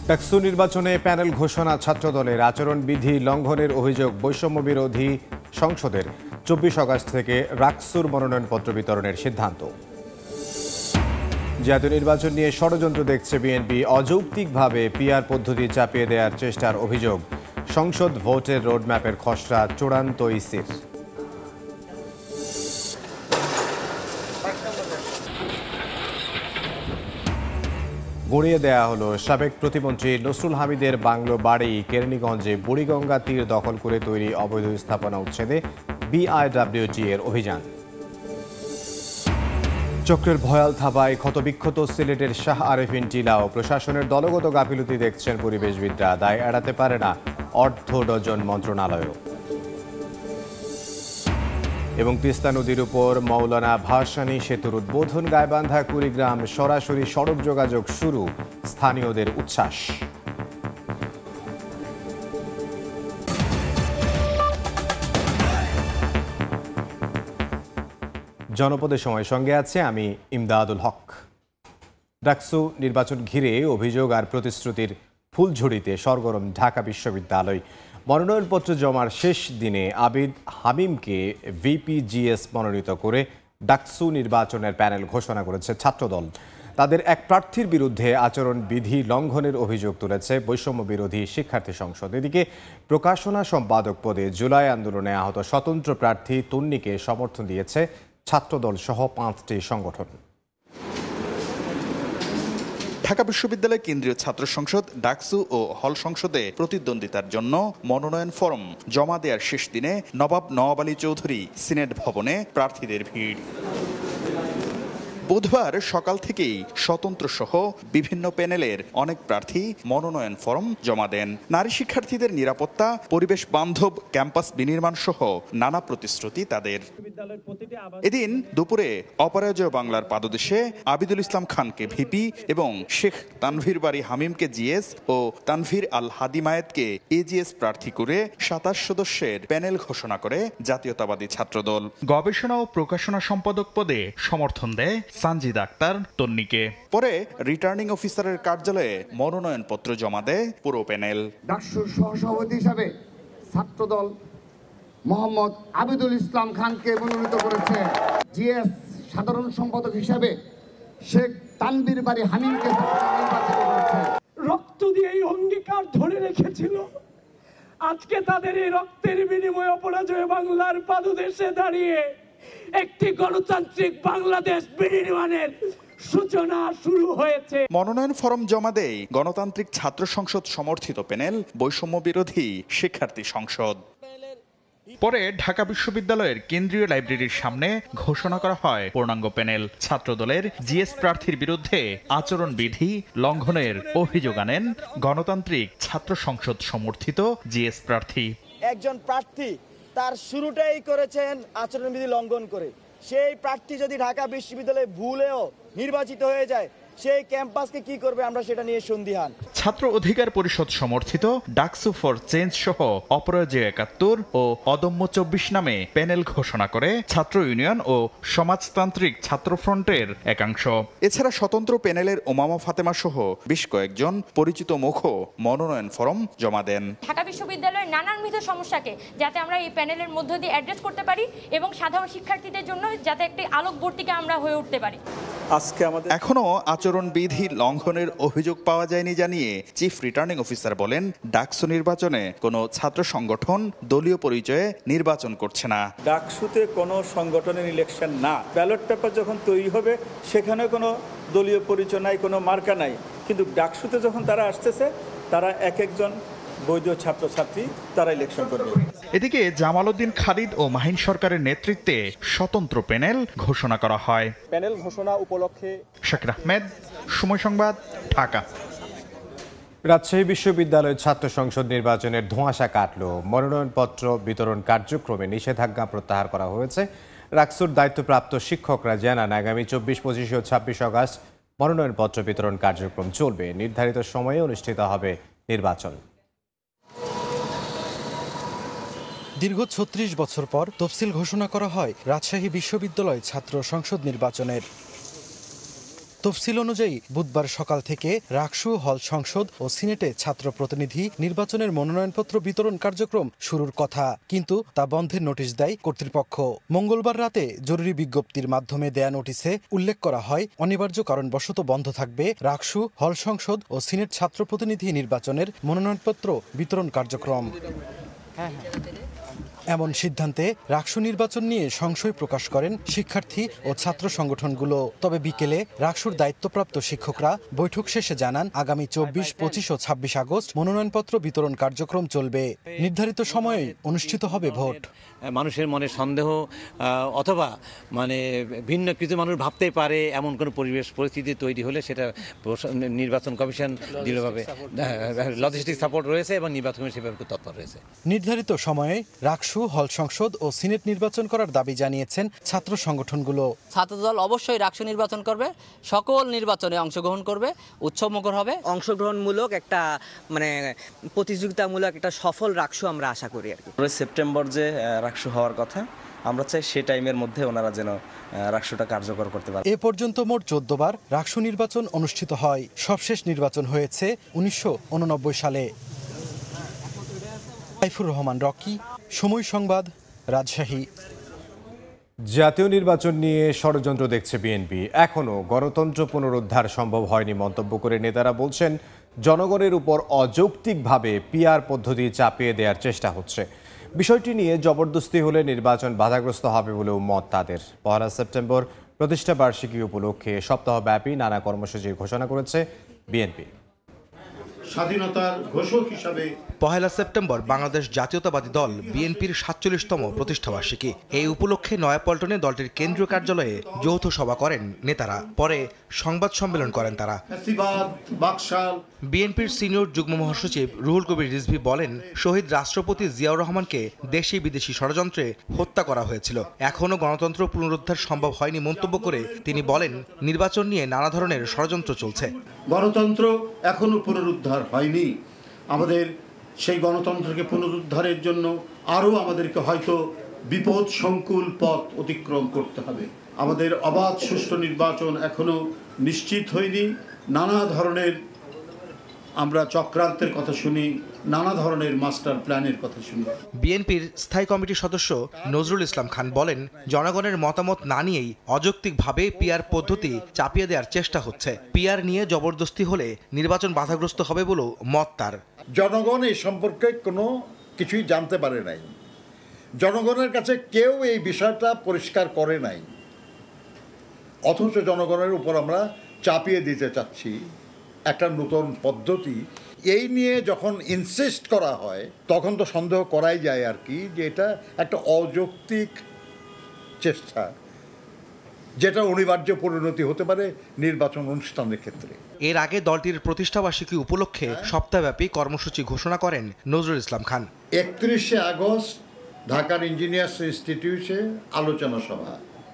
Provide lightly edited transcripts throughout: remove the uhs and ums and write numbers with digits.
ডাকসু নির্বাচনে প্যানেল ঘোষণা ছাত্রদলের আচরণবিধি লঙ্ঘনের অভিযোগ বৈষম্য বিরোধী সংসদের 24 আগস্ট থেকে রাকসুর মনোনয়নপত্র বিতরণের সিদ্ধান্ত। জাতীয় নির্বাচন নিয়ে ষড়যন্ত্র দেখছে বিএনপি, অযৌক্তিকভাবে পিআর পদ্ধতি চাপিয়ে দেওয়ার চেষ্টার অভিযোগ। সংসদ ভোটের রোডম্যাপের খসড়া চূড়ান্ত ইসির। গড়িয়ে দেয়া হলো সাবেক প্রতিমন্ত্রী নসরুল হামিদের বাংলো বাড়ি। কেরানীগঞ্জে বুড়িগঙ্গা তীর দখল করে তৈরি অবৈধ স্থাপনা উচ্ছেদে বিআইডব্লিউটি এর অভিযান। চক্রের ভয়াল থাবায় ক্ষতবিক্ষত সিলেটের শাহ আরেফিন টিলাও। প্রশাসনের দলগত গাফিলতি দেখছেন পরিবেশবিদরা, দায় এড়াতে পারে না অর্ধ ডজন মন্ত্রণালয়ও। এবং তিস্তা নদীর উপর মৌলানা ভাসানী সেতুর উদ্বোধন, গাইবান্ধা কুড়িগ্রাম সরাসরি সড়ক যোগাযোগ শুরু, স্থানীয়দের উচ্ছ্বাস। জনপদের সময় সঙ্গে আছে আমি ইমদাদুল হক। ডাকসু নির্বাচন ঘিরে অভিযোগ আর প্রতিশ্রুতির ফুলঝুড়িতে সরগরম ঢাকা বিশ্ববিদ্যালয়। মনোনয়নপত্র জমার শেষ দিনে আবিদ হামিমকে ভিপিজিএস মনোনীত করে ডাকসু নির্বাচনের প্যানেল ঘোষণা করেছে ছাত্রদল। তাদের এক প্রার্থীর বিরুদ্ধে আচরণবিধি লঙ্ঘনের অভিযোগ তুলেছে বৈষম্য বিরোধী শিক্ষার্থী সংসদ। এদিকে প্রকাশনা সম্পাদক পদে জুলাই আন্দোলনে আহত স্বতন্ত্র প্রার্থী তন্নিকে সমর্থন দিয়েছে ছাত্রদল সহ 5টি সংগঠন। ঢাকা বিশ্ববিদ্যালয় কেন্দ্রীয় ছাত্র সংসদ ডাকসু ও হল সংসদে প্রতিদ্বন্দ্বিতার জন্য মনোনয়ন ফরম জমা দেওয়ার শেষ দিনে নবাব নওয়াব আলী চৌধুরী সিনেট ভবনে প্রার্থীদের ভিড়। বুধবার সকাল থেকেই স্বতন্ত্র সহ বিভিন্ন প্যানেলের অনেক প্রার্থী মনোনয়ন ফরম জমা দেন। নারী শিক্ষার্থীদের নিরাপত্তা, পরিবেশ বান্ধব ক্যাম্পাস বিনির্মাণ সহ নানা প্রতিশ্রুতি তাদের। এদিন দুপুরে অপরাজয় বাংলার পাদদেশে আবিদুল ইসলাম খানকে ভিপি এবং শেখ তানভীর বাড়ি হামিমকে জিএস ও তানভীর আল হাদিমায়েতকে এজিএস প্রার্থী করে 27 সদস্যের প্যানেল ঘোষণা করে জাতীয়তাবাদী ছাত্রদল। গবেষণা ও প্রকাশনা সম্পাদক পদে সমর্থন দেয় সানজিদ আক্তার তন্নিকে। পরে রিটার্নিং অফিসারের কার্যালয়ে মনোনয়নপত্র জমা দেয় পুরো প্যানেল। ডাকসুর সহসভাপতি হিসাবে ছাত্রদল মোহাম্মদ আবিদুল ইসলাম খানকে মনোনীত করেছে। জিএস সাধারণ সম্পাদক হিসাবে শেখ তানভীর বাড়ি হামিমকে নির্বাচিত করেছে। রক্ত দিয়ে এই অঙ্গীকার ধরে রেখেছিল, আজকে তাদের এই রক্তের বিনিময়ে অপরাজয় বাংলার পাদদেশে দাঁড়িয়ে একটি গণতান্ত্রিক বাংলাদেশ বিনির্মাণের সূচনা শুরু হয়েছে। মনোনয়ন ফরম জমা দেয় গণতান্ত্রিক ছাত্র সংসদ সমর্থিত প্যানেল বৈষম্য বিরোধী শিক্ষার্থী সংসদ। পরে ঢাকা বিশ্ববিদ্যালয়ের কেন্দ্রীয় লাইব্রেরির সামনে ঘোষণা করা হয় পূর্ণাঙ্গ প্যানেল। ছাত্রদলের জিএস প্রার্থীর বিরুদ্ধে আচরণবিধি লঙ্ঘনের অভিযোগ আনেন গণতান্ত্রিক ছাত্র সংসদ সমর্থিত জিএস প্রার্থী। একজন প্রার্থী তার শুরুটাই করেছেন আচরণবিধি লঙ্ঘন করে। সেই প্রার্থী যদি ঢাকা বিশ্ববিদ্যালয়ে ভুলেও নির্বাচিত হয়ে যায়, সেই ক্যাম্পাসকে কি করবে আমরা সেটা নিয়ে সন্দিহান। ছাত্র অধিকার পরিষদ সমর্থিত ডাকসু ফর চেঞ্জ সহ অপরাজয় 71 ও অদম্য 24 নামে প্যানেল ঘোষণা করে ছাত্র ইউনিয়ন ও সমাজতান্ত্রিক ছাত্র ফ্রন্টের একাংশ। এছাড়া স্বতন্ত্র প্যানেলের ওমামা ফাতেমা সহ বেশ কয়েকজন পরিচিত মুখও মনোনয়ন ফরম জমা দেন। ঢাকা বিশ্ববিদ্যালয়ের নানানবিধ সমস্যাকে যাতে আমরা এই প্যানেলের মধ্য দিয়ে অ্যাড্রেস করতে পারি এবং সাধারণ শিক্ষার্থীদের জন্য যাতে একটি আলোকবর্তিকা আমরা হয়ে উঠতে পারি। এখনো আচরণবিধি লঙ্ঘনের অভিযোগ পাওয়া যায়নি জানিয়ে চিফ রিটার্নিং অফিসার বলেন, ডাকসু নির্বাচনে কোনো ছাত্র সংগঠন দলীয় পরিচয়ে নির্বাচন করছে না। ডাকসুতে কোনো সংগঠনের ইলেকশন না, ব্যালট পেপার যখন তৈরি হবে সেখানে কোনো দলীয় পরিচয় নাই, কোনো মার্কা নাই, কিন্তু ডাকসুতে যখন তারা আসতেছে তারা এক একজন বৈধ ছাত্রছাত্রী তারা ইলেকশন করবে। এদিকে জামাল উদ্দিন খালিদ ও মাহিন সরকারের নেতৃত্বে স্বতন্ত্র প্যানেল ঘোষণা করা হয়। প্যানেল ঘোষণা উপলক্ষে শাকির আহমেদ, সময় সংবাদ, ঢাকা। রাজশাহী বিশ্ববিদ্যালয়ের ছাত্র সংসদ নির্বাচনের ধোঁয়াশা কাটল। মনোনয়নপত্র বিতরণ কার্যক্রমে নিষেধাজ্ঞা প্রত্যাহার করা হয়েছে। রাকসুর দায়িত্বপ্রাপ্ত শিক্ষকরা জানান, আগামী 24, 25 ও 26 আগস্ট মনোনয়নপত্র বিতরণ কার্যক্রম চলবে। নির্ধারিত সময়ে অনুষ্ঠিত হবে নির্বাচন। দীর্ঘ ৩৬ বছর পর তফসিল ঘোষণা করা হয় রাজশাহী বিশ্ববিদ্যালয় ছাত্র সংসদ নির্বাচনের। তফসিল অনুযায়ী বুধবার সকাল থেকে রাকসু, হল সংসদ ও সিনেটে ছাত্র প্রতিনিধি নির্বাচনের মনোনয়নপত্র বিতরণ কার্যক্রম শুরুর কথা, কিন্তু তা বন্ধের নোটিশ দেয় কর্তৃপক্ষ। মঙ্গলবার রাতে জরুরি বিজ্ঞপ্তির মাধ্যমে দেয়া নোটিশে উল্লেখ করা হয় অনিবার্য কারণবশত বন্ধ থাকবে রাকসু, হল সংসদ ও সিনেট ছাত্র প্রতিনিধি নির্বাচনের মনোনয়নপত্র বিতরণ কার্যক্রম। এমন সিদ্ধান্তে রাকসু নির্বাচন নিয়ে সংশয় প্রকাশ করেন শিক্ষার্থী ও ছাত্র সংগঠনগুলো। তবে বিকেলে রাকসুর দায়িত্বপ্রাপ্ত শিক্ষকরা বৈঠক শেষে জানান, আগামী 24, 25 ও 26 আগস্ট মনোনয়নপত্র বিতরণ কার্যক্রম চলবে। নির্ধারিত সময়ে অনুষ্ঠিত হবে ভোট। মানুষের মনে সন্দেহ অথবা ভিন্ন কিছু মানুষ ভাবতেই পারে এমন কোনো পরিস্থিতি তৈরি হলে সেটা নির্বাচন কমিশন দৃঢ়ভাবে লজিস্টিক সাপোর্ট রয়েছে এবং নির্বাচন কমিশন সেভাবে তৎপর রয়েছে। নির্ধারিত সময়ে রাকসু, হল সংসদ ও সিনেট নির্বাচন করার দাবি জানিয়েছেন ছাত্র সংগঠনগুলো। ছাত্রদল অবশ্যই রাকসু নির্বাচন করবে, সকল নির্বাচনে অংশগ্রহণ করবে, উৎসবমুখর হবে। অংশগ্রহণমূলক একটা প্রতিযোগিতামূলক একটা সফল রাকসু আমরা আশা করি আর কি। সেপ্টেম্বর যে রাকসু হওয়ার কথা, আমরা চাই সে টাইমের মধ্যে ওনারা যেন রাকসুটা কার্যকর করতে পারে। এ পর্যন্ত মোট 14 বার রাকসু নির্বাচন অনুষ্ঠিত হয়। সবশেষ নির্বাচন হয়েছে 1989 সালে। সাইফুর রহমান রকি, সময় সংবাদ, রাজশাহী। জাতীয় নির্বাচন নিয়ে ষড়যন্ত্র দেখছে বিএনপি। এখনও গণতন্ত্র পুনরুদ্ধার সম্ভব হয়নি মন্তব্য করে নেতারা বলছেন, জনগণের উপর অযৌক্তিকভাবে পিআর পদ্ধতি চাপিয়ে দেওয়ার চেষ্টা হচ্ছে। বিষয়টি নিয়ে জবরদস্তি হলে নির্বাচন বাধাগ্রস্ত হবে বলেও মত তাদের। 1 সেপ্টেম্বর প্রতিষ্ঠা বার্ষিকী উপলক্ষে সপ্তাহব্যাপী নানা কর্মসূচির ঘোষণা করেছে বিএনপি। স্বাধীনতার ঘোষক হিসাবে 1 সেপ্টেম্বর বাংলাদেশ জাতীয়তাবাদী দল বিএনপির 47তম প্রতিষ্ঠাবার্ষিকী। এই উপলক্ষে নয়াপল্টনে দলটির কেন্দ্রীয় কার্যালয়ে যৌথ সভা করেন নেতারা। পরে সংবাদ সম্মেলন করেন তারা। বিএনপির সিনিয়র যুগ্ম মহাসচিব রুহুল কবির রিজভী বলেন, শহীদ রাষ্ট্রপতি জিয়াউর রহমানকে দেশি বিদেশি ষড়যন্ত্রে হত্যা করা হয়েছিল। এখনও গণতন্ত্র পুনরুদ্ধার সম্ভব হয়নি মন্তব্য করে তিনি বলেন, নির্বাচন নিয়ে নানা ধরনের ষড়যন্ত্র চলছে। গণতন্ত্র এখনো পুনরুদ্ধার হয়নি। আমাদের সেই গণতন্ত্রকে পুনরুদ্ধারের জন্য আরও আমাদেরকে হয়তো বিপদ সংকুল পথ অতিক্রম করতে হবে। আমাদের অবাধ সুষ্ঠু নির্বাচন এখনো নিশ্চিত হয়নি। নানা ধরনের আমরা চক্রান্তের কথা শুনি, নানা ধরনের মাস্টার প্ল্যানের কথা শুনি। বিএনপির স্থায়ী কমিটির সদস্য নজরুল ইসলাম খান বলেন, জনগণের মতামত না নিয়েই অযৌক্তিকভাবে পিআর পদ্ধতি চাপিয়ে দেওয়ার চেষ্টা হচ্ছে। পিআর নিয়ে জবরদস্তি হলে নির্বাচন বাধাগ্রস্ত হবে বলেও মত তার। জনগণ এই সম্পর্কে কোনো কিছুই জানতে পারে নাই। জনগণের কাছে কেউ এই বিষয়টা পরিষ্কার করে নাই, অথচ জনগণের উপর আমরা চাপিয়ে দিতে চাচ্ছি একটা নতুন পদ্ধতি। এই নিয়ে যখন ইনসিস্ট করা হয় তখন তো সন্দেহ করাই যায় আর কি, যে এটা একটা অযৌক্তিক চেষ্টা, যেটা অনিবার্য পরিণতি হতে পারে নির্বাচন অনুষ্ঠানের ক্ষেত্রে। এর আগে দলটির প্রতিষ্ঠাবার্ষিকী উপলক্ষে সপ্তাহব্যাপী কর্মসূচি ঘোষণা করেন নজরুল ইসলাম খান। 31 আগস্ট ঢাকার ইঞ্জিনিয়ার্স ইনস্টিটিউটে আলোচনা সভা।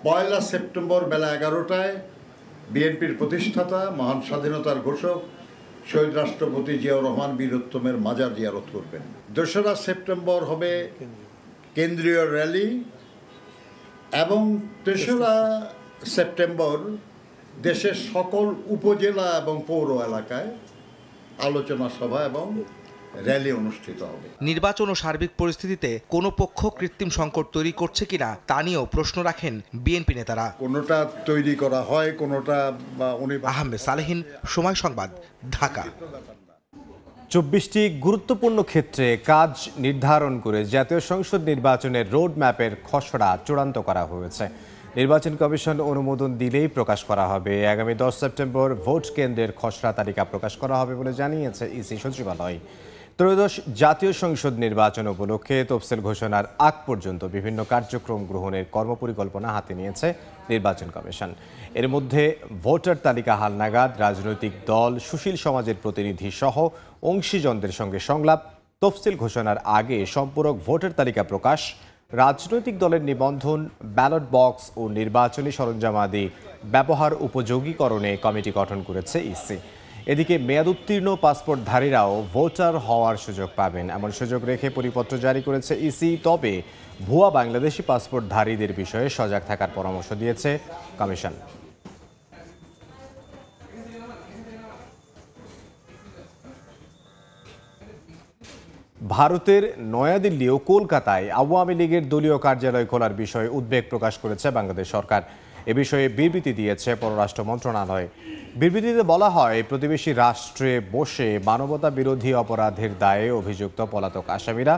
1 সেপ্টেম্বর বেলা 11টায় বিএনপির প্রতিষ্ঠাতা মহান স্বাধীনতার ঘোষক শহীদ রাষ্ট্রপতি জিয়াউর রহমান বীরোত্তমের মাজার জিয়ারত করবেন। 2 সেপ্টেম্বর হবে কেন্দ্রীয় র্যালি এবং 3 সেপ্টেম্বর দেশের সকল উপজেলা এবং পৌর এলাকায় আলোচনা সভা এবং র্যালি অনুষ্ঠিত হবে। নির্বাচন ও সার্বিক পরিস্থিতিতে কোনো পক্ষ কৃত্রিম সংকট তৈরি করছে কিনা তা নিয়েও প্রশ্ন রাখেন বিএনপি নেতারা। কোনোটা তৈরি করা হয়, কোনোটা আহমেদ সালেহিন, সময় সংবাদ, ঢাকা। 24টি গুরুত্বপূর্ণ ক্ষেত্রে কাজ নির্ধারণ করে জাতীয় সংসদ নির্বাচনের রোড ম্যাপের খসড়া চূড়ান্ত করা হয়েছে। নির্বাচন কমিশন অনুমোদন দিলেই প্রকাশ করা হবে। আগামী 10 সেপ্টেম্বর ভোট কেন্দ্রের খসড়া তালিকা প্রকাশ করা হবে বলে জানিয়েছে ইসি সচিবালয়। ত্রয়োদশ জাতীয় সংসদ নির্বাচন উপলক্ষে তফসিল ঘোষণার আগ পর্যন্ত বিভিন্ন কার্যক্রম গ্রহণের কর্মপরিকল্পনা হাতে নিয়েছে নির্বাচন কমিশন। এর মধ্যে ভোটার তালিকা হালনাগাদ, রাজনৈতিক দল, সুশীল সমাজের প্রতিনিধি সহ অংশীজনদের সঙ্গে সংলাপ, তফসিল ঘোষণার আগে সম্পূরক ভোটার তালিকা প্রকাশ, রাজনৈতিক দলের নিবন্ধন, ব্যালট বক্স ও নির্বাচনী সরঞ্জামাদি ব্যবহার উপযোগীকরণে কমিটি গঠন করেছে ইসি। এদিকে মেয়াদোত্তীর্ণ পাসপোর্টধারীরাও ভোটার হওয়ার সুযোগ পাবেন, এমন সুযোগ রেখে পরিপত্র জারি করেছে ইসি। তবে ভুয়া বাংলাদেশি পাসপোর্টধারীদের বিষয়ে সজাগ থাকার পরামর্শ দিয়েছে কমিশন। ভারতের নয়াদিল্লি ও কলকাতায় আওয়ামী লীগের দলীয় কার্যালয় খোলার বিষয়ে উদ্বেগ প্রকাশ করেছে বাংলাদেশ সরকার। এ বিষয়ে বিবৃতি দিয়েছে পররাষ্ট্র মন্ত্রণালয়। বিবৃতিতে বলা হয়, প্রতিবেশী রাষ্ট্রে বসে মানবতা বিরোধী অপরাধের দায়ে অভিযুক্ত পলাতক আসামিরা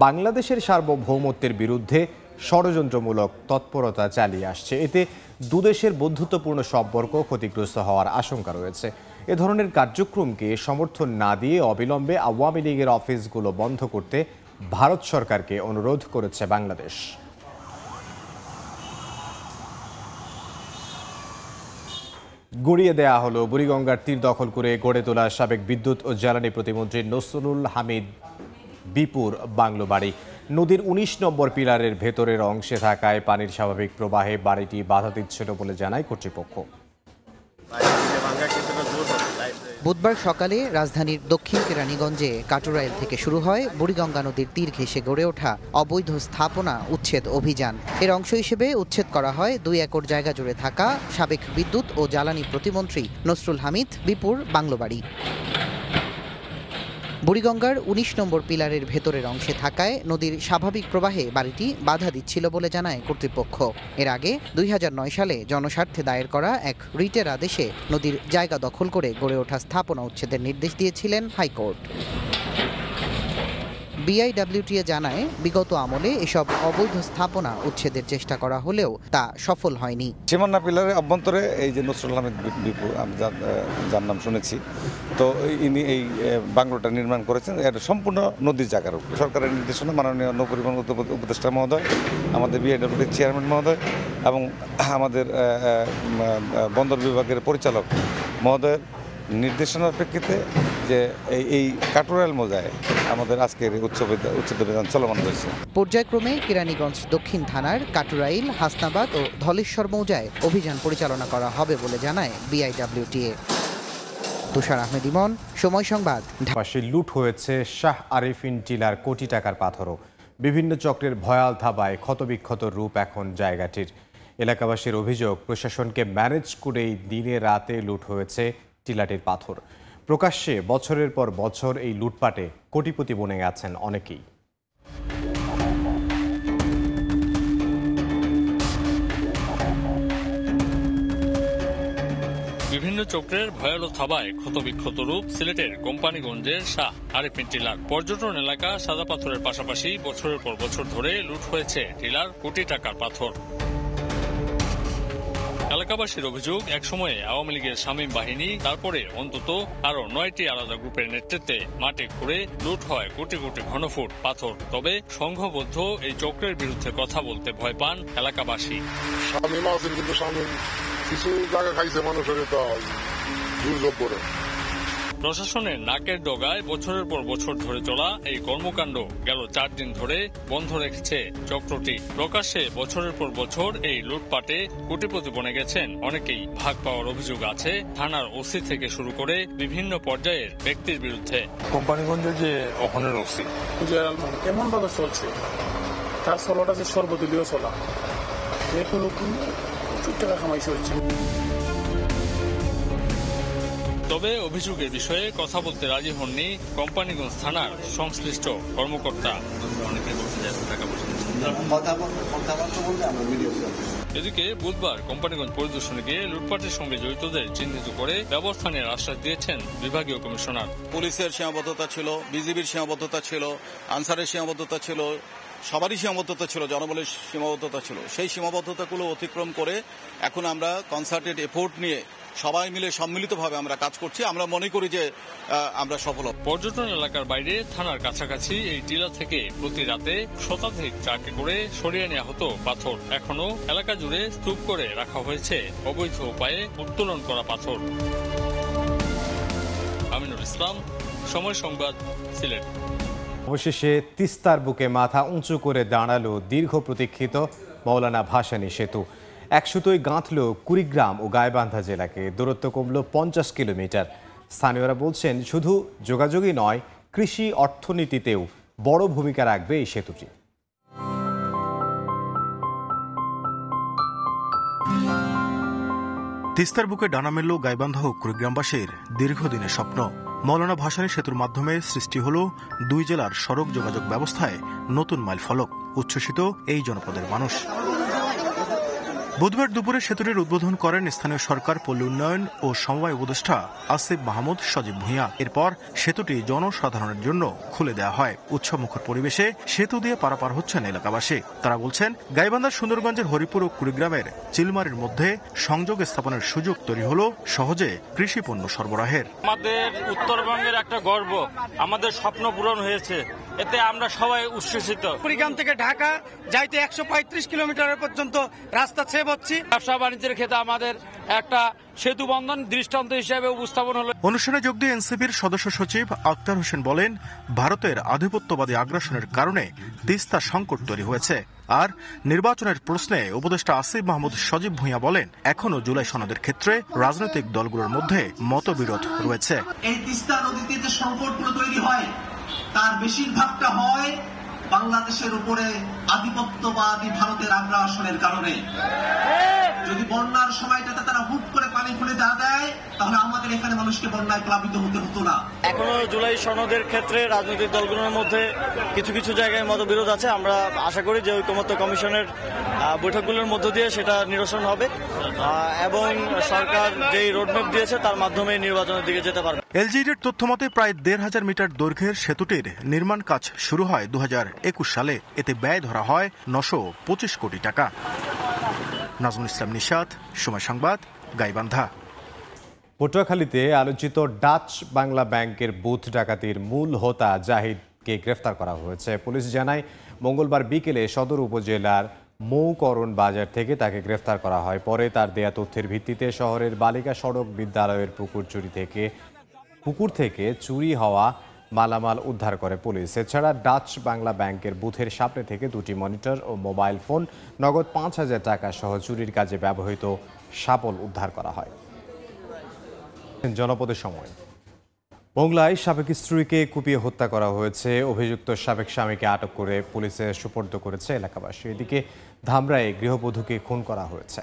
বাংলাদেশের সার্বভৌমত্বের বিরুদ্ধে ষড়যন্ত্রমূলক তৎপরতা চালিয়ে আসছে। এতে দুদেশের বন্ধুত্বপূর্ণ সম্পর্ক ক্ষতিগ্রস্ত হওয়ার আশঙ্কা রয়েছে। এ ধরনের কার্যক্রমকে সমর্থন না দিয়ে অবিলম্বে আওয়ামী লীগের অফিসগুলো বন্ধ করতে ভারত সরকারকে অনুরোধ করেছে বাংলাদেশ। গুড়িয়ে দেয়া হলো বুড়িগঙ্গার তীর দখল করে গড়ে তোলা সাবেক বিদ্যুৎ ও জ্বালানি প্রতিমন্ত্রী নসরুল হামিদ বিপুর বাংলো বাড়ি। নদীর ১৯ নম্বর পিলারের ভেতরের অংশে থাকায় পানির স্বাভাবিক প্রবাহে বাড়িটি বাধা দিচ্ছিল বলে জানায় কর্তৃপক্ষ। বুধবার সকালে রাজধানীর দক্ষিণ কেরানীগঞ্জে কাটুরাইল থেকে শুরু হয় বুড়িগঙ্গা নদীর তীর ঘেঁষে গড়ে ওঠা অবৈধ স্থাপনা উচ্ছেদ অভিযান। এর অংশ হিসেবে উচ্ছেদ করা হয় ২ একর জায়গা জুড়ে থাকা সাবেক বিদ্যুৎ ও জ্বালানি প্রতিমন্ত্রী নসরুল হামিদ বিপুর বাংলো বাড়ি। বুড়িগঙ্গার ১৯ নম্বর পিলারের ভেতরের অংশে থাকায় নদীর স্বাভাবিক প্রবাহে বাড়িটি বাধা দিচ্ছিল বলে জানায় কর্তৃপক্ষ। এর আগে ২০০৯ সালে জনস্বার্থে দায়ের করা এক রিটের আদেশে নদীর জায়গা দখল করে গড়ে ওঠা স্থাপনা উচ্ছেদের নির্দেশ দিয়েছিলেন হাইকোর্ট। বিআইডব্লিউটিএ জানায়, বিগত আমলে এসব অবৈধ স্থাপনা উচ্ছেদের চেষ্টা করা হলেও তা সফল হয়নি। সীমানা পিলারের অভ্যন্তরে এই যে নসরুল আহমেদ বিপু, আমি যার নাম শুনেছি, তো ইনি এই বাংলোটা নির্মাণ করেছেন। এটা সম্পূর্ণ নদীর জায়গার উপর। সরকারের নির্দেশনা মাননীয় নৌপরিবহন উপদেষ্টা মহোদয়, আমাদের বিআইডব্লিউটির চেয়ারম্যান মহোদয় এবং আমাদের বন্দর বিভাগের পরিচালক মহোদয়ের নির্দেশনার প্রেক্ষিতে যে এই কাটুরাইল মৌজায় আমাদের আজকের উচ্ছেদ অভিযান চলমান রয়েছে। পর্যায়ক্রমে কেরানীগঞ্জ দক্ষিণ থানার কাটুরাইল, হাসনাবাদ ও ধলেশ্বর মৌজায় অভিযান পরিচালনা করা হবে বলে জানায় বিআইডব্লিউটিএ। তুষার আহমেদ ইমন, সময় সংবাদ। পাশে লুট হয়েছে শাহ আরিফিন টিলার কোটি টাকার পাথরও। বিভিন্ন চক্রের ভয়াল থাবায় ক্ষতবিক্ষত রূপ এখন জায়গাটির। এলাকাবাসীর অভিযোগ, প্রশাসনকে ম্যানেজ করেই দিনে রাতে লুট হয়েছে টিলাটির পাথর। প্রকাশ্যে বছরের পর বছর এই লুটপাটে কোটিপতি বনে গেছেন অনেকেই। বিভিন্ন চক্রের ভয়াল থাবায় ক্ষতবিক্ষত রূপ সিলেটের কোম্পানিগঞ্জের শাহ আরিফিন টিলার। পর্যটন এলাকা সাদা পাথরের পাশাপাশি বছরের পর বছর ধরে লুট হয়েছে টিলার কোটি টাকার পাথর। এলাকাবাসীর অভিযোগ, একসময়ে আওয়ামী লীগের শামীম বাহিনী, তারপরে অন্তত আরো 9টি আলাদা গ্রুপের নেতৃত্বে মাটি খুঁড়ে লুট হয় কোটি কোটি ঘনফুট পাথর। তবে সংঘবদ্ধ এই চক্রের বিরুদ্ধে কথা বলতে ভয় পান এলাকাবাসী। কিছু জায়গা খাইছে মানুষের, তো দুর্যোগ করে প্রশাসনের নাকের ডগায় বছরের পর বছর ধরে চলা এই কর্মকাণ্ড গেল 4 দিন ধরে বন্ধ রেখেছে চক্রটি। প্রকাশ্যে বছরের পর বছর এই লুটপাটে কোটিপতি বনে গেছেন অনেকেই। ভাগ পাওয়ার অভিযোগ আছে থানার ওসি থেকে শুরু করে বিভিন্ন পর্যায়ের ব্যক্তির বিরুদ্ধে। কোম্পানিগঞ্জের যে ওখানের ওসি কেমন ভাবে চলছে, তার চলাটা যে সর্বদলীয় চলা, এগুলো প্রচুর টাকা কামাই চলছে। তবে অভিযোগের বিষয়ে কথা বলতে রাজি হননি কোম্পানিগঞ্জ থানার সংশ্লিষ্ট কর্মকর্তা। এদিকে বুধবার কোম্পানিগঞ্জ পরিদর্শনে গিয়ে লুটপাটের সঙ্গে জড়িতদের চিহ্নিত করে ব্যবস্থা নেওয়ার আশ্বাস দিয়েছেন বিভাগীয় কমিশনার। পুলিশের সীমাবদ্ধতা ছিল, বিজিবির সীমাবদ্ধতা ছিল, আনসারের সীমাবদ্ধতা ছিল, সবারই সীমাবদ্ধতা ছিল, জনবলের সীমাবদ্ধতা ছিল। সেই সীমাবদ্ধতাগুলো অতিক্রম করে এখন আমরা কনসার্টেড এফোর্ট নিয়ে সবাই মিলে সম্মিলিতভাবে আমরা কাজ করছি। আমরা মনে করি যে আমরা সফল হব। পর্যটন এলাকার বাইরে থানার কাছাকাছি এই টিলা থেকে প্রতি রাতে শতাধিক ট্রাকে করে সরিয়ে নেওয়া হতো পাথর। এখনো এলাকা জুড়ে স্তূপ করে রাখা হয়েছে অবৈধ উপায়ে উত্তোলন করা পাথর। আমিনুল ইসলাম, সময় সংবাদ, সিলেট। অবশেষে তিস্তার বুকে মাথা উঁচু করে দাঁড়ালো দীর্ঘ প্রতীক্ষিত মৌলানা ভাসানী সেতু। এক সুতোয় গাঁথল কুড়িগ্রাম ও গাইবান্ধা জেলাকে। দূরত্ব কমল 50 কিলোমিটার। স্থানীয়রা বলছেন, শুধু যোগাযোগই নয়, কৃষি অর্থনীতিতেও বড় ভূমিকা রাখবে এই সেতুটি। তিস্তার বুকে ডানা মেলল গাইবান্ধা ও কুড়িগ্রামবাসীর দীর্ঘদিনের স্বপ্ন। মৌলানা ভাসানী সেতুর মাধ্যমে সৃষ্টি হল 2 জেলার সড়ক যোগাযোগ ব্যবস্থায় নতুন মাইলফলক। উচ্ছ্বসিত এই জনপদের মানুষ। বুধবার দুপুরে সেতুটির উদ্বোধন করেন স্থানীয় সরকার, পল্লী উন্নয়ন ও সমবায় উপদেষ্টা আসিফ মাহমুদ সজীব ভূঁইয়া। এরপর সেতুটি জনসাধারণের জন্য খুলে দেওয়া হয়। উৎসবমুখর পরিবেশে সেতু দিয়ে পারাপার হচ্ছেন এলাকাবাসী। তারা বলছেন, গাইবান্ধার সুন্দরগঞ্জের হরিপুর ও কুড়িগ্রামের চিলমারির মধ্যে সংযোগ স্থাপনের সুযোগ তৈরি হলো সহজে কৃষি পণ্য সরবরাহের। আমাদের উত্তরবঙ্গের একটা গর্ব, আমাদের স্বপ্ন পূরণ হয়েছে, এতে আমরা সবাই উচ্ছ্বসিত। কুড়িগ্রাম থেকে ঢাকা যাইতে 135 কিলোমিটার পর্যন্ত রাস্তা সেভ হচ্ছে। ব্যবসা বাণিজ্যের ক্ষেত্রে আমাদের একটা সেতু বন্ধন দৃষ্টান্ত হিসেবে উপস্থাপন হলো। অনুষ্ঠানে যোগ দিয়ে এনসিপির সদস্য সচিব আক্তার হোসেন বলেন, ভারতের আধিপত্যবাদী আগ্রাসনের কারণে তিস্তা সংকট তৈরি হয়েছে। আর নির্বাচনের প্রশ্নে উপদেষ্টা আসিফ মাহমুদ সজীব ভূঁইয়া বলেন, এখনও জুলাই সনদের ক্ষেত্রে রাজনৈতিক দলগুলোর মধ্যে মতবিরোধ রয়েছে। এই তিস্তা নদীতে যে সংকটগুলো তৈরি হয় তার বেশিরভাগটা হয় বাংলাদেশের উপরে আধিপত্যবাদী ভারতের আগ্রাসনের কারণে। যদি বন্যার সময়টাতে তারা হুট করে পানি খুলে দেয়, তাহলে আমাদের এখানে মানুষকে বন্যায় প্লাবিত হতে হতো না। এখনো জুলাই সনদের ক্ষেত্রে রাজনৈতিক দলগুলোর মধ্যে কিছু কিছু জায়গায় মতবিরোধ আছে। আমরা আশা করি যে ঐকমত্য কমিশনের বৈঠকগুলোর মধ্য দিয়ে সেটা নিরসন হবে এবং সরকার যেই রোডম্যাপ দিয়েছে তার মাধ্যমে নির্বাচনের দিকে যেতে পারবে। এলজিইডির তথ্যমতে প্রায় 1,500 মিটার দৈর্ঘ্যের সেতুটির নির্মাণ কাজ শুরু হয় 2021 সালে। এতে ব্যয় ধরা হয় 925 কোটি টাকা। নাজমুল ইসলাম নিশাত, সময় সংবাদ, গাইবান্ধা। পটুয়াখালীতে আলোচিত ডাচ বাংলা ব্যাংকের বুথ ডাকাতির মূল হোতা জাহিদকে গ্রেফতার করা হয়েছে। পুলিশ জানায়, মঙ্গলবার বিকেলে সদর উপজেলার মৌকরণ বাজার থেকে তাকে গ্রেফতার করা হয়। পরে তার দেয়া তথ্যের ভিত্তিতে শহরের বালিকা সড়ক বিদ্যালয়ের পুকুর থেকে চুরি হওয়া মালামাল উদ্ধার করে পুলিশ। এছাড়া ডাচ বাংলা ব্যাংকের বুথের সামনে থেকে 2টি মনিটর ও মোবাইল ফোন, নগদ 5,000 টাকা সহ চুরির কাজে ব্যবহৃত শাবল উদ্ধার করা হয়। জনপদের সময় মংলায় সাবেক স্ত্রীকে কুপিয়ে হত্যা করা হয়েছে। অভিযুক্ত সাবেক স্বামীকে আটক করে পুলিশে সুপর্দ করেছে এলাকাবাসী। এদিকে ধামরায়ে গৃহবধূকে খুন করা হয়েছে।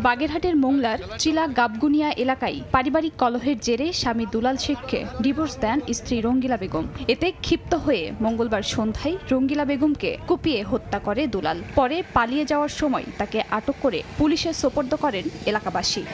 বাগেরহাটের মোংলার চিলা গাবগুনিয়া এলাকায় পারিবারিক কলহের জেরে স্বামী দুলাল শেখকে ডিভোর্স দেন স্ত্রী রঙ্গিলা বেগম। এতে ক্ষিপ্ত হয়ে মঙ্গলবার সন্ধ্যায় রঙ্গিলা বেগমকে কুপিয়ে হত্যা করে দুলাল। পরে পালিয়ে যাওয়ার সময় তাকে আটক করে পুলিশে সোপর্দ করেন এলাকাবাসী।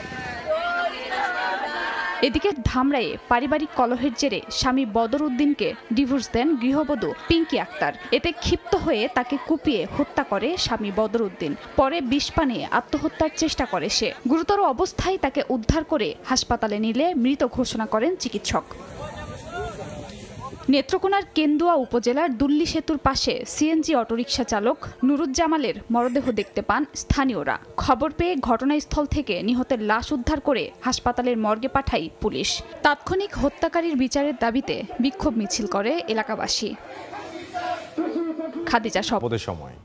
এদিকে ধামরায়ে পারিবারিক কলহের জেরে স্বামী বদর উদ্দিনকে ডিভোর্স দেন গৃহবধূ পিঙ্কি আক্তার। এতে ক্ষিপ্ত হয়ে তাকে কুপিয়ে হত্যা করে স্বামী বদর উদ্দিন। পরে বিষ পানে আত্মহত্যার চেষ্টা করে সে। গুরুতর অবস্থায় তাকে উদ্ধার করে হাসপাতালে নিলে মৃত ঘোষণা করেন চিকিৎসক। নেত্রকোনার কেন্দুয়া উপজেলার দুল্লি সেতুর পাশে সিএনজি অটোরিকশা চালক নুরুজ্জামালের মরদেহ দেখতে পান স্থানীয়রা। খবর পেয়ে ঘটনাস্থল থেকে নিহতের লাশ উদ্ধার করে হাসপাতালের মর্গে পাঠায় পুলিশ। তাৎক্ষণিক হত্যাকারীর বিচারের দাবিতে বিক্ষোভ মিছিল করে এলাকাবাসী। খাদিজা শপথের সময়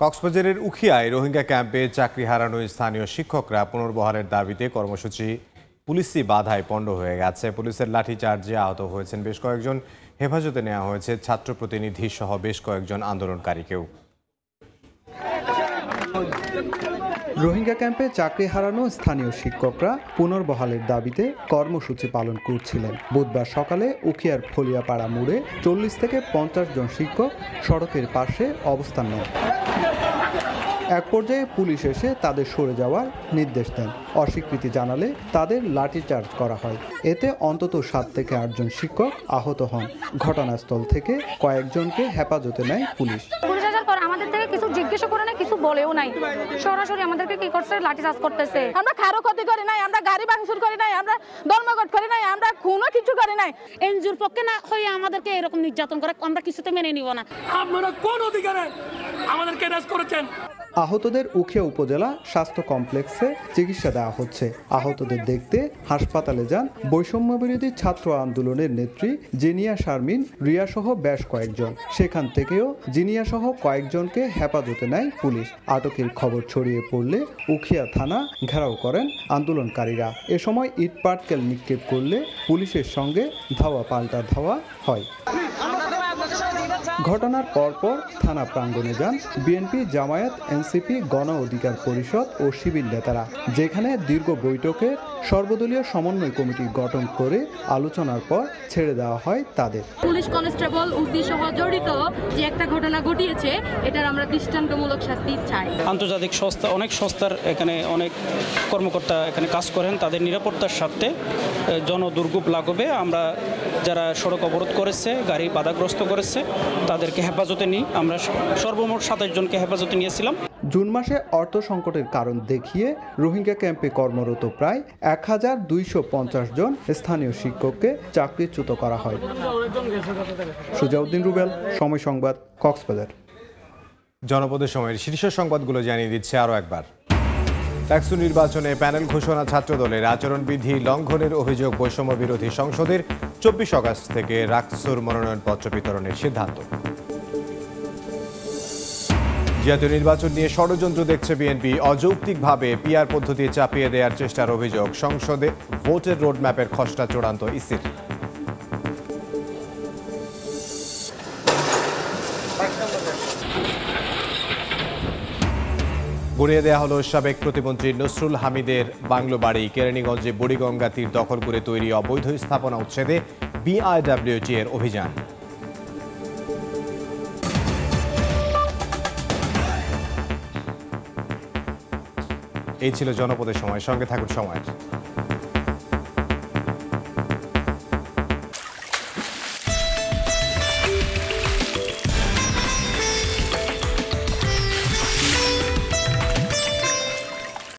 কক্সবাজারের উখিয়ায় রোহিঙ্গা ক্যাম্পে চাকরি হারানো স্থানীয় শিক্ষকরা পুনর্বহালের দাবিতে কর্মসূচি পুলিশি বাধায় পণ্ড হয়ে গেছে। পুলিশের লাঠিচার্জে আহত হয়েছেন বেশ কয়েকজন। হেফাজতে নেওয়া হয়েছে ছাত্র প্রতিনিধি সহ বেশ কয়েকজন আন্দোলনকারীকেও। রোহিঙ্গা ক্যাম্পে চাকরি হারানো স্থানীয় শিক্ষকরা পুনর্বহালের দাবিতে কর্মসূচি পালন করছিলেন। বুধবার সকালে উখিয়ার ফলিয়াপাড়া মোড়ে 40 থেকে 50 জন শিক্ষক সড়কের পাশে অবস্থান নেন। এক পর্যায়ে পুলিশ এসে তাদের সরে যাওয়ার নির্দেশ দেন। অস্বীকৃতি জানালে তাদের লাঠিচার্জ করা হয়। এতে অন্তত 7 থেকে 8 জন শিক্ষক আহত হন। ঘটনাস্থল থেকে কয়েকজনকে হেফাজতে নেয় পুলিশ। আমাদের থেকে কিছু জিজ্ঞেস করে না, কিছু বলেও নাই, সরাসরি আমাদেরকে কি করছে, লাঠিচার্জ করতেছে। আমরা কারো ক্ষতি করি নাই, আমরা গাড়ি ভাঙচুর করি নাই, আমরা ধর্মঘট করি নাই, আমরা খুনও কিছু করি নাই। এনজিওর পক্ষে না হয়ে আমাদেরকে এরকম নির্যাতন করে আমরা কিছুতে মেনে নিব না। আপনারা কোন অধিকারে আমাদেরকে অ্যারেস্ট করেছেন? আহতদের উখিয়া উপজেলা স্বাস্থ্য কমপ্লেক্সে চিকিৎসা দেওয়া হচ্ছে। আহতদের দেখতে হাসপাতালে যান বৈষম্য বিরোধী ছাত্র আন্দোলনের নেত্রী জিনিয়া শারমিন রিয়া সহ বেশ কয়েকজন। সেখান থেকেও জিনিয়া সহ কয়েকজনকে হেফাজতে নেয় পুলিশ। আটকের খবর ছড়িয়ে পড়লে উখিয়া থানা ঘেরাও করেন আন্দোলনকারীরা। এ সময় ইট পাটকেল নিক্ষেপ করলে পুলিশের সঙ্গে ধাওয়া পাল্টা ধাওয়া হয়। ঘটনার পরপর থানা প্রাঙ্গণে যান বিএনপি, জামায়াত, এনসিপি, গণ অধিকার পরিষদ ও শিবির নেতারা, যেখানে দীর্ঘ বৈঠকের সর্বদলীয় সমন্বয় কমিটি গঠন করে আলোচনার পর ছেড়ে দেওয়া হয় তাদের। পুলিশ কনস্টেবল ওসি সহ জড়িত যে একটা ঘটনা ঘটিয়েছে এটার আমরা দৃষ্টান্তমূলক শাস্তি চাই। আন্তর্জাতিক সংস্থা, অনেক সংস্থার এখানে অনেক কর্মকর্তা এখানে কাজ করেন, তাদের নিরাপত্তার স্বার্থে জনদুর্ভোগ লাগবে। আমরা যারা সড়ক অবরোধ করেছে, গাড়ি বাধাগ্রস্ত করেছে, তাদেরকে হেফাজতে নিই। আমরা সর্বমোট 27 জনকে হেফাজতে নিয়েছিলাম। জুন মাসে অর্থ সংকটের কারণ দেখিয়ে রোহিঙ্গা ক্যাম্পে কর্মরত প্রায় 1250 জন স্থানীয় শিক্ষককে চাকরিচ্যুত করা হয়। সুজাউদ্দিন রুবেল, সময় সংবাদ, কক্সবাজার। জনপদের সময়ের শীর্ষ সংবাদগুলো জানিয়ে দিচ্ছে আরও একবার। ডাকসু নির্বাচনে প্যানেল ঘোষণা ছাত্রদলের আচরণবিধি লঙ্ঘনের অভিযোগ বৈষম্য বিরোধী সংসদের 24 আগস্ট থেকে ডাকসুর মনোনয়নপত্র বিতরণের সিদ্ধান্ত। জাতীয় নির্বাচন নিয়ে ষড়যন্ত্র দেখছে বিএনপি, অযৌক্তিকভাবে পিআর পদ্ধতি চাপিয়ে দেওয়ার চেষ্টার অভিযোগ। সংসদে ভোটের রোডম্যাপের খসড়া চূড়ান্ত ইসির। গুড়িয়ে দেওয়া হলো সাবেক প্রতিমন্ত্রী নসরুল হামিদের বাংলো বাড়ি। কেরানীগঞ্জে বুড়িগঙ্গা তীর দখল করে তৈরি অবৈধ স্থাপনা উচ্ছেদে বিআইডব্লিউটি এর অভিযান। এই ছিল জনপদের সময়। সঙ্গে থাকুন সময়।